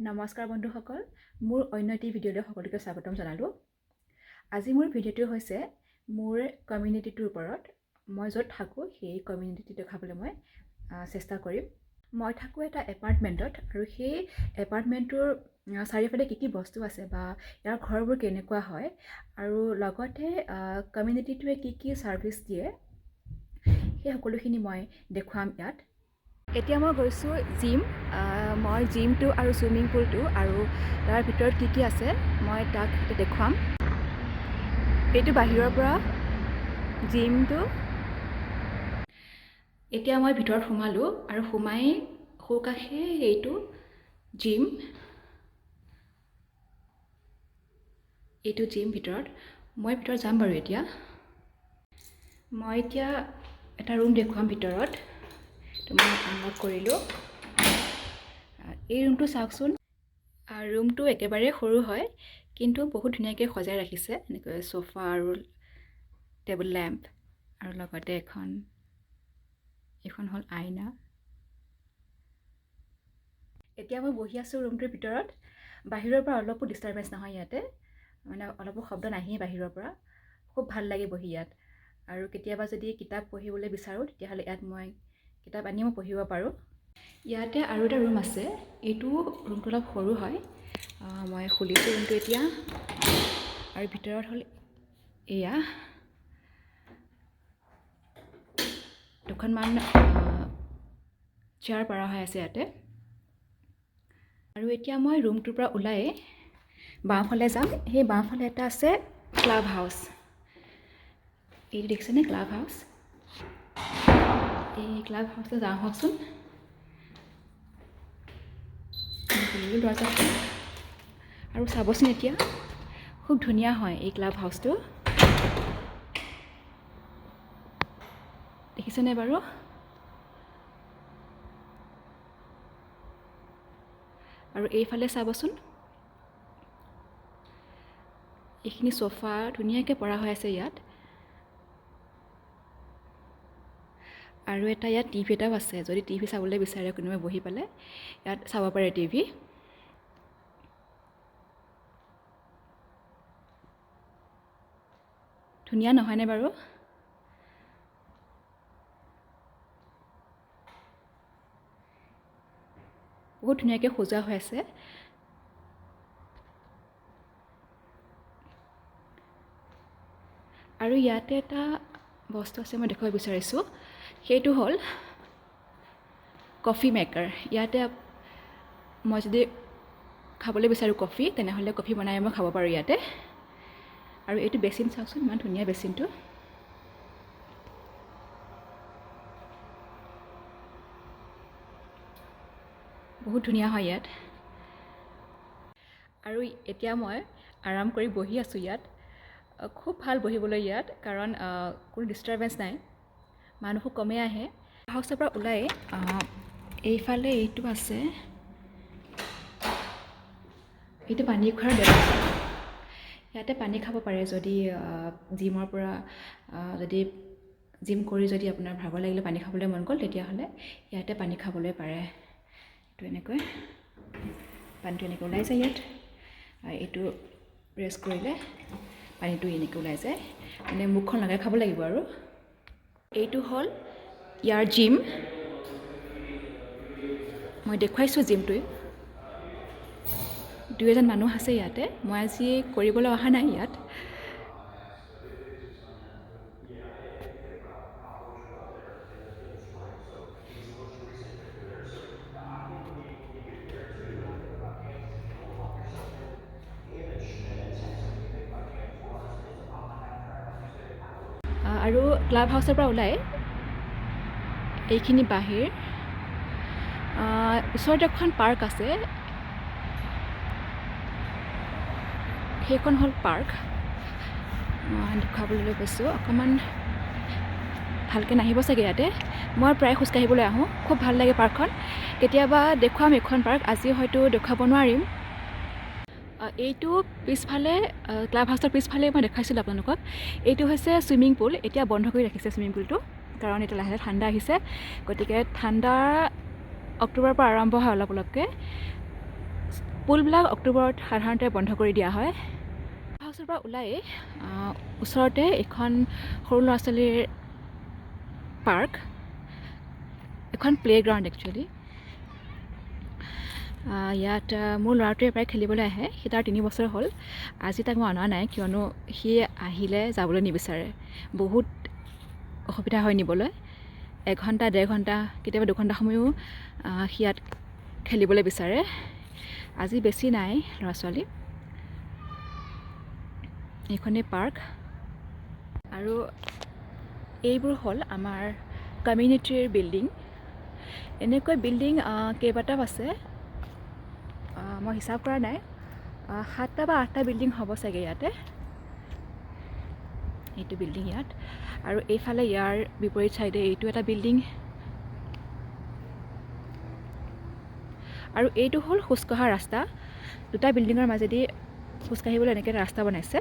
নমস্কাৰ বন্ধুসকল, মোৰ অন্য এটি ভিডিঅ'লৈ সকলোকে স্বাগতম জনালোঁ। আজি মোৰ ভিডিঅ'টো হৈছে মোৰ কমিউনিটিটোৰ ওপৰত। মই য'ত থাকোঁ সেই কমিউনিটি দেখাবলৈ মই চেষ্টা কৰিম। মই থাকোঁ এটা এপাৰ্টমেণ্টত আৰু সেই এপাৰ্টমেণ্টটোৰ চাৰিওফালে কি বস্তু আছে বা ইয়াৰ ঘৰবোৰ কেনেকুৱা হয় আৰু লগতে কমিউনিটিটোৱে কি ছাৰ্ভিচ দিয়ে সেই সকলোখিনি মই দেখুৱাম ইয়াত। এতিয়া মই গৈছোঁ জিম। মই জিমটো আৰু ছুইমিং পুলটো আৰু তাৰ ভিতৰত কি আছে মই তাক দেখুৱাম। এইটো বাহিৰৰ পৰা জিমটো। এতিয়া মই ভিতৰত সোমালোঁ আৰু সোমাই সোঁকাষে এইটো জিম। এইটো জিম ভিতৰত। মই ভিতৰত যাম বাৰু এতিয়া। মই এতিয়া এটা ৰুম দেখুৱাম ভিতৰত। মই আনলক কৰিলোঁ। এই ৰুমটো চাওকচোন। ৰুমটো একেবাৰে সৰু হয় কিন্তু বহুত ধুনীয়াকৈ সজাই ৰাখিছে। এনেকৈ চোফা আৰু টেবুল লেম্প আৰু লগতে এখন হ'ল আইনা। এতিয়া মই বহি আছোঁ ৰুমটোৰ ভিতৰত। বাহিৰৰ পৰা অলপো ডিষ্টাৰ্বেঞ্চ নহয় ইয়াতে, মানে অলপো শব্দ নাহেই বাহিৰৰ পৰা। খুব ভাল লাগে বহি ইয়াত। আৰু কেতিয়াবা যদি কিতাপ পঢ়িবলৈ বিচাৰোঁ তেতিয়াহ'লে ইয়াত মই কিতাপ আনি মই পঢ়িব পাৰোঁ। ইয়াতে আৰু এটা ৰুম আছে। এইটো ৰুমটো অলপ সৰু হয়। মই খুলিছোঁ ৰুমটো এতিয়া। আৰু ভিতৰত হ'ল এয়া দুখনমান চেয়াৰ পৰা হৈ আছে ইয়াতে। আৰু এতিয়া মই ৰুমটোৰ পৰা ওলাই বাওঁফালে যাম। সেই বাওঁফালে এটা আছে ক্লাব হাউচ। এইটো দেখিছেনে ক্লাব হাউচ? এই ক্লাব হাউচটো যাওঁ হওকচোন। দৰজাটো আৰু চাবচোন এতিয়া খুব ধুনীয়া হয় এই ক্লাব হাউচটো। দেখিছেনে বাৰু? আৰু এইফালে চাবচোন, এইখিনি চোফা ধুনীয়াকৈ পৰা হৈ আছে ইয়াত। আৰু এটা ইয়াত টিভি এটাও আছে। যদি টিভি চাবলৈ বিচাৰে কোনোবাই বহি পেলাই ইয়াত চাব পাৰে টিভি। ধুনীয়া নহয়নে বাৰু? বহুত ধুনীয়াকৈ সজোৱা হৈ আছে। আৰু ইয়াতে এটা বস্তু আছে মই দেখুৱাব বিচাৰিছোঁ। সেইটো হ'ল কফি মেকাৰ। ইয়াতে মই যদি খাবলৈ বিচাৰোঁ কফি, তেনেহ'লে কফি বনাই মই খাব পাৰোঁ ইয়াতে। আৰু এইটো বেচিন চাওকচোন, ইমান ধুনীয়া বেচিনটো। বহুত ধুনীয়া হয় ইয়াত। আৰু এতিয়া মই আৰাম কৰি বহি আছোঁ ইয়াত। খুব ভাল বহিবলৈ ইয়াত, কাৰণ কোনো ডিষ্টাৰ্বেঞ্চ নাই, মানুহো কমেই আহে। হাউচৰ পৰা ওলাই এইফালে এইটো আছে, এইটো পানী খোৱাৰ ব্যৱস্থা। ইয়াতে পানী খাব পাৰে যদি জিমৰ পৰা যদি জিম কৰি যদি আপোনাৰ ভাগৰ লাগিলে পানী খাবলৈ মন গ'ল, তেতিয়াহ'লে ইয়াতে পানী খাবলৈ পাৰে। এইটো এনেকৈ পানীটো এনেকৈ ওলাই যায় ইয়াত। এইটো প্ৰেছ কৰিলে পানীটো এনেকৈ ওলাই যায়। মানে মুখখন লগাই খাব লাগিব আৰু। এইটো হ'ল ইয়াৰ জিম। মই দেখুৱাইছোঁ জিমটোৱে। 2-এজন মানুহ আছে ইয়াতে। মই আজি কৰিবলৈ অহা নাই ইয়াত। আৰু ক্লাব হাউচৰ পৰা ওলাই এইখিনি বাহিৰ। ওচৰতে এখন পাৰ্ক আছে, সেইখন হ'ল পাৰ্ক। দেখুৱাবলৈ গৈছোঁ। অকণমান ভালকৈ নাহিব চাগে ইয়াতে। মই প্ৰায় খোজকাঢ়িবলৈ আহোঁ। খুব ভাল লাগে পাৰ্কখন। কেতিয়াবা দেখুৱাম এইখন পাৰ্ক, আজি হয়তো দেখুৱাব নোৱাৰিম। এইটো পিছফালে ক্লাব হাউচৰ পিছফালে মই দেখাইছিলোঁ আপোনালোকক। এইটো হৈছে ছুইমিং পুল। এতিয়া বন্ধ কৰি ৰাখিছে ছুইমিং পুলটো, কাৰণ এতিয়া লাহে লাহে ঠাণ্ডা আহিছে। গতিকে ঠাণ্ডা অক্টোবৰৰ পৰা আৰম্ভ হয় অলপ অলপকৈ। পুলবিলাক অক্টোবৰত সাধাৰণতে বন্ধ কৰি দিয়া হয়। হাউচৰ পৰা ওলাই ওচৰতে এখন সৰু ল'ৰা ছোৱালীৰ পাৰ্ক, এখন প্লে'গ্ৰাউণ্ড একচুৱেলি। ইয়াত মোৰ ল'ৰাটোৱে প্ৰায় খেলিবলৈ আহে। সি তাৰ 3 বছৰ হ'ল। আজি তাক মই অনা নাই, কিয়নো সি আহিলে যাবলৈ নিবিচাৰে। বহুত অসুবিধা হয় নিবলৈ। 1 ঘণ্টা 1.5 ঘণ্টা কেতিয়াবা 2 ঘণ্টা সময়ো সি ইয়াত খেলিবলৈ বিচাৰে। আজি বেছি নাই ল'ৰা ছোৱালী। এইখনেই পাৰ্ক। আৰু এইবোৰ হ'ল আমাৰ কমিউনিটিৰ বিল্ডিং। এনেকৈ বিল্ডিং কেইবাটাও আছে, মই হিচাপ কৰা নাই। 7টা বা 8টা বিল্ডিং হ'ব চাগে ইয়াতে। এইটো বিল্ডিং ইয়াত, আৰু এইফালে ইয়াৰ বিপৰীত চাইডে এইটো এটা বিল্ডিং। আৰু এইটো হ'ল খোজকঢ়া ৰাস্তা। 2টা বিল্ডিঙৰ মাজেদি খোজকাঢ়িবলৈ এনেকৈ এটা ৰাস্তা বনাইছে।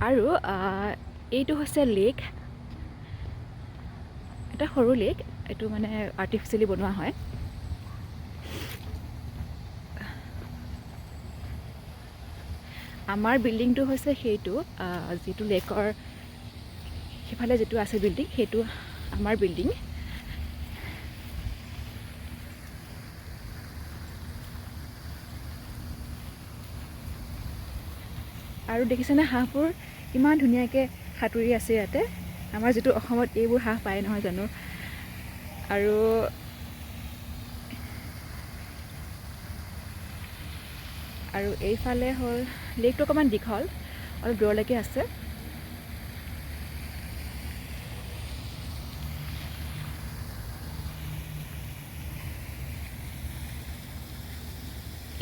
আৰু এইটো হৈছে লেক, এটা সৰু লেক। এইটো মানে আৰ্টিফিচিয়েলি বনোৱা হয়। আমাৰ বিল্ডিংটো হৈছে সেইটো, যিটো লেকৰ সিফালে যিটো আছে বিল্ডিং, সেইটো আমাৰ বিল্ডিং। আৰু দেখিছেনে হাঁহবোৰ ইমান ধুনীয়াকৈ সাঁতুৰি আছে ইয়াতে। আমাৰ যিটো অসমত এইবোৰ হাঁহ পায় নহয় জানো। আৰু এইফালে হ'ল লেকটো অকণমান দীঘল, অলপ দূৰলৈকে আছে।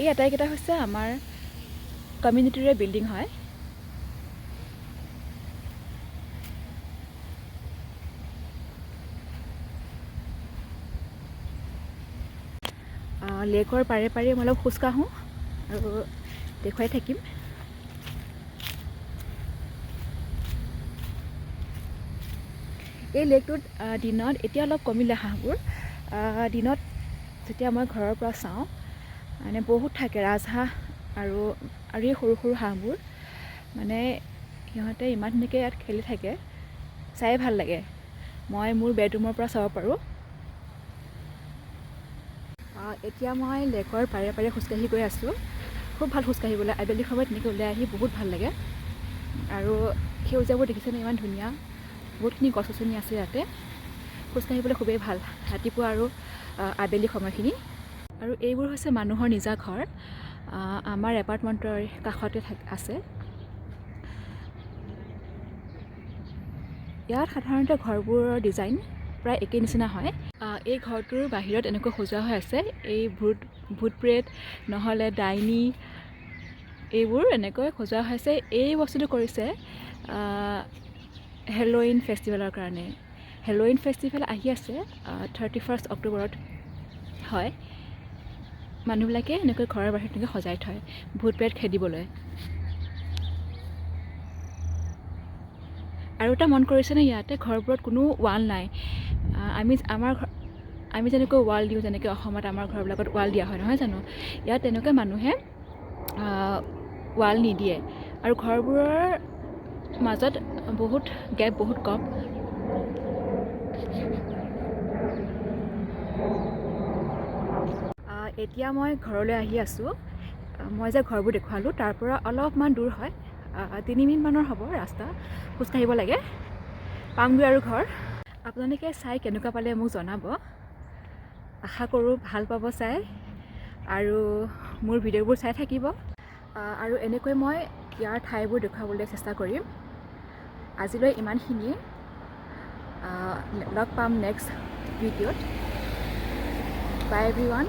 এই আটাইকেইটা হৈছে আমাৰ কমিউনিটিৰে বিল্ডিং হয়। লেকৰ পাৰে পাৰে মই অলপ খোজকাঢ়োঁ আৰু দেখুৱাই থাকিম। এই লেকটোত দিনত এতিয়া অলপ কমিলে হাঁহবোৰ। দিনত যেতিয়া মই ঘৰৰ পৰা চাওঁ মানে বহুত থাকে ৰাজহাঁহ আৰু এই সৰু সৰু হাঁহবোৰ। মানে সিহঁতে ইমান ধুনীয়াকৈ ইয়াত খেলি থাকে, চাই ভাল লাগে। মই মোৰ বেডৰুমৰ পৰা চাব পাৰোঁ। এতিয়া মই লেকৰ পাৰে পাৰে খোজকাঢ়ি গৈ আছোঁ। খুব ভাল খোজকাঢ়িবলৈ। আবেলি সময়ত এনেকৈ ওলাই আহি বহুত ভাল লাগে। আৰু সেউজীয়াবোৰ দেখিছেনে ইমান ধুনীয়া। বহুতখিনি গছ গছনি আছে ইয়াতে। খোজকাঢ়িবলৈ খুবেই ভাল ৰাতিপুৱা আৰু আবেলি সময়খিনি। আৰু এইবোৰ হৈছে মানুহৰ নিজা ঘৰ। আমাৰ এপাৰ্টমেণ্টৰ কাষতে আছে। ইয়াত সাধাৰণতে ঘৰবোৰৰ ডিজাইন প্ৰায় একেই নিচিনা হয়। এই ঘৰটোৰ বাহিৰত এনেকৈ সজোৱা হৈ আছে। এই ভূত প্ৰেত নহ'লে ডাইনী এইবোৰ এনেকৈ সজোৱা হৈছে। এই বস্তুটো কৰিছে হেলোইন ফেষ্টিভেলৰ কাৰণে। হেলোইন ফেষ্টিভেল আহি আছে 31 অক্টোবৰত হয়। মানুহবিলাকে এনেকৈ ঘৰৰ বাহিৰত এনেকৈ সজাই থয় ভূত প্ৰেত খেদিবলৈ। আৰু এটা মন কৰিছেনে ইয়াতে ঘৰবোৰত কোনো ৱাল নাই। আমি যেনেকৈ ৱাল দিওঁ, যেনেকৈ অসমত আমাৰ ঘৰবিলাকত ৱাল দিয়া হয় নহয় জানো। ইয়াত তেনেকৈ মানুহে ৱাল নিদিয়ে। আৰু ঘৰবোৰৰ মাজত বহুত গেপ, বহুত কম। এতিয়া মই ঘৰলৈ আহি আছোঁ। মই যে ঘৰবোৰ দেখুৱালোঁ তাৰ পৰা অলপমান দূৰ হয়। 3 মিনিটমানৰ হ'ব ৰাস্তা, খোজকাঢ়িব লাগে। পামগৈ আৰু ঘৰ। আপোনালোকে চাই কেনেকুৱা পালে মোক জনাব। আশা কৰোঁ ভাল পাব চাই আৰু মোৰ ভিডিঅ'বোৰ চাই থাকিব। আৰু এনেকৈ মই ইয়াৰ ঠাইবোৰ দেখুৱাবলৈ চেষ্টা কৰিম। আজিলৈ ইমানখিনিয়ে। লগ পাম নেক্সট ভিডিঅ'ত। বাই এভৰিৱান।